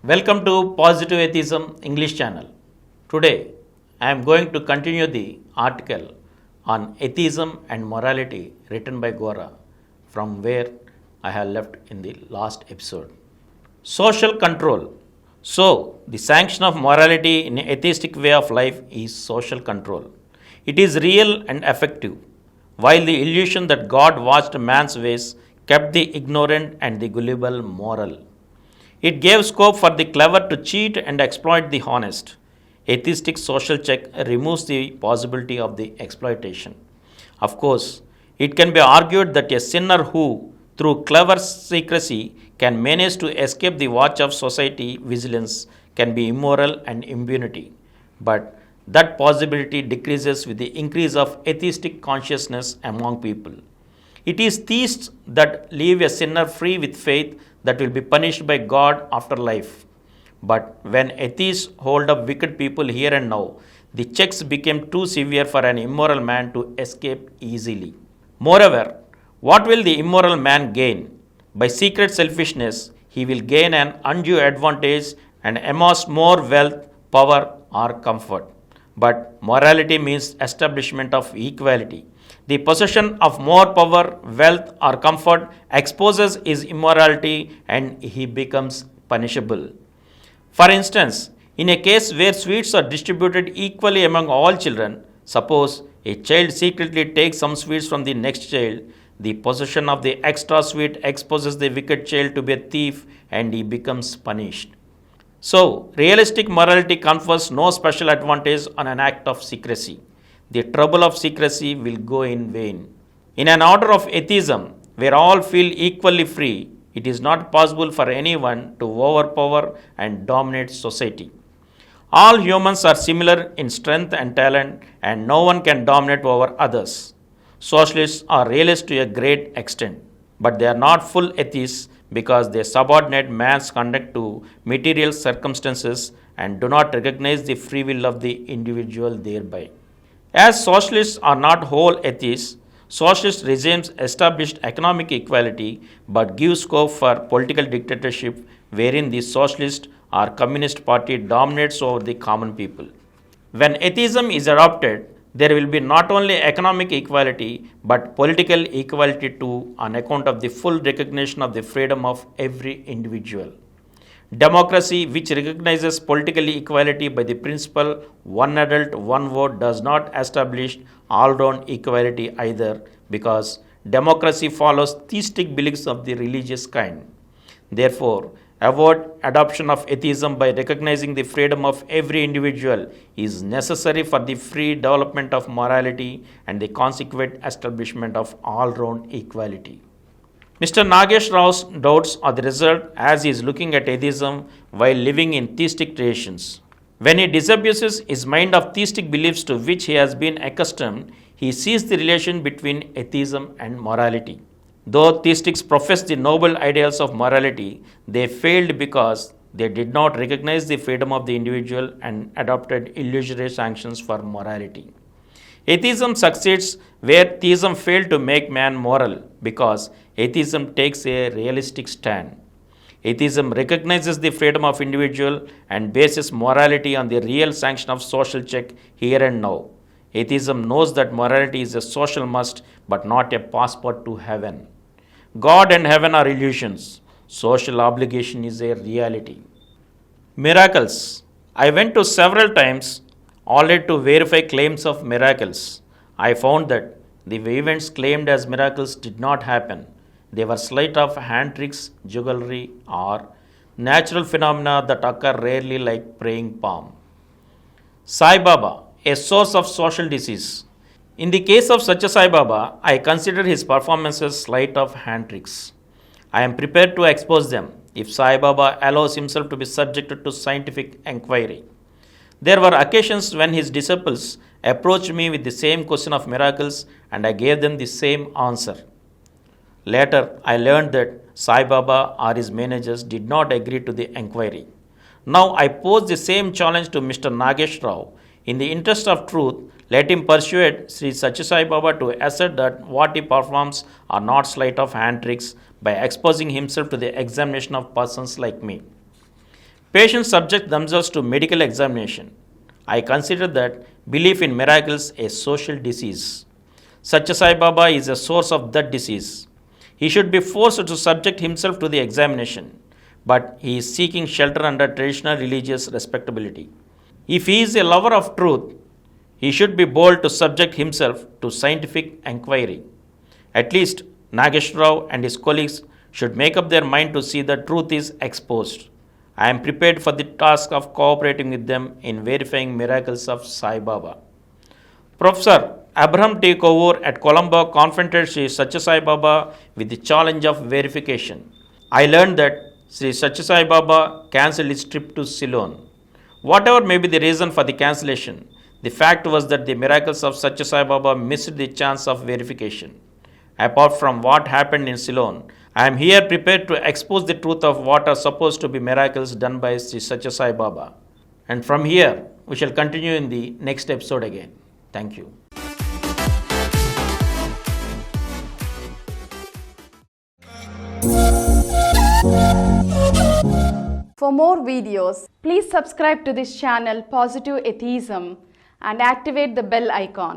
Welcome to Positive Atheism English channel. Today I am going to continue the article on atheism and morality written by Gora from where I have left in the last episode. Social control. So, the sanction of morality in an atheistic way of life is social control. It is real and effective, while the illusion that God watched man's ways kept the ignorant and the gullible moral. It gave scope for the clever to cheat and exploit the honest. Atheistic social check removes the possibility of the exploitation. Of course, it can be argued that a sinner who, through clever secrecy, can manage to escape the watch of society vigilance can be immoral and impunity. But that possibility decreases with the increase of atheistic consciousness among people. It is theists that leave a sinner free with faith that will be punished by God after life. But when atheists hold up wicked people here and now, the checks became too severe for an immoral man to escape easily. Moreover, what will the immoral man gain? By secret selfishness, he will gain an undue advantage and amass more wealth, power, or comfort. But morality means establishment of equality. The possession of more power, wealth, or comfort exposes his immorality and he becomes punishable. For instance, in a case where sweets are distributed equally among all children, suppose a child secretly takes some sweets from the next child, the possession of the extra sweet exposes the wicked child to be a thief and he becomes punished. So, realistic morality confers no special advantage on an act of secrecy. The trouble of secrecy will go in vain. In an order of atheism, where all feel equally free, it is not possible for anyone to overpower and dominate society. All humans are similar in strength and talent, and no one can dominate over others. Socialists are realists to a great extent, but they are not full atheists because they subordinate man's conduct to material circumstances and do not recognize the free will of the individual thereby. As socialists are not whole atheists, socialist regimes established economic equality but give scope for political dictatorship wherein the socialist or communist party dominates over the common people. When atheism is adopted, there will be not only economic equality but political equality too on account of the full recognition of the freedom of every individual. Democracy, which recognizes political equality by the principle one adult, one vote, does not establish all round equality either because democracy follows theistic beliefs of the religious kind. Therefore, avoid adoption of atheism by recognizing the freedom of every individual is necessary for the free development of morality and the consequent establishment of all round equality. Mr. Nagesh Rao's doubts are the result as he is looking at atheism while living in theistic traditions. When he disabuses his mind of theistic beliefs to which he has been accustomed, he sees the relation between atheism and morality. Though theistics profess the noble ideals of morality, they failed because they did not recognize the freedom of the individual and adopted illusory sanctions for morality. Atheism succeeds where theism failed to make man moral because atheism takes a realistic stand. Atheism recognizes the freedom of individual and bases morality on the real sanction of social check here and now. Atheism knows that morality is a social must but not a passport to heaven. God and heaven are illusions. Social obligation is a reality. Miracles. I went to several times already to verify claims of miracles. I found that the events claimed as miracles did not happen. They were sleight of hand tricks, jugglery, or natural phenomena that occur rarely like praying palm. Sai Baba, a source of social disease. In the case of Satya Sai Baba, I consider his performances sleight of hand tricks. I am prepared to expose them if Sai Baba allows himself to be subjected to scientific inquiry. There were occasions when his disciples approached me with the same question of miracles and I gave them the same answer. Later, I learned that Sai Baba or his managers did not agree to the inquiry. Now I pose the same challenge to Mr. Nagesh Rao. In the interest of truth, let him persuade Sri Satya Sai Baba to assert that what he performs are not sleight of hand tricks by exposing himself to the examination of persons like me. Patients subject themselves to medical examination. I consider that belief in miracles a social disease. Satya Sai Baba is a source of that disease. He should be forced to subject himself to the examination, but he is seeking shelter under traditional religious respectability. If he is a lover of truth, he should be bold to subject himself to scientific inquiry. At least Nagesh Rao and his colleagues should make up their mind to see the truth is exposed. I am prepared for the task of cooperating with them in verifying miracles of Sai Baba. Professor Abraham T. Kovur at Colombo confronted Sri Satya Sai Baba with the challenge of verification. I learned that Sri Satya Sai Baba cancelled his trip to Ceylon. Whatever may be the reason for the cancellation, the fact was that the miracles of Satya Sai Baba missed the chance of verification. Apart from what happened in Ceylon, I am here prepared to expose the truth of what are supposed to be miracles done by Sri Satya Sai Baba. And from here, we shall continue in the next episode again. Thank you. For more videos, please subscribe to this channel Positive Atheism and activate the bell icon.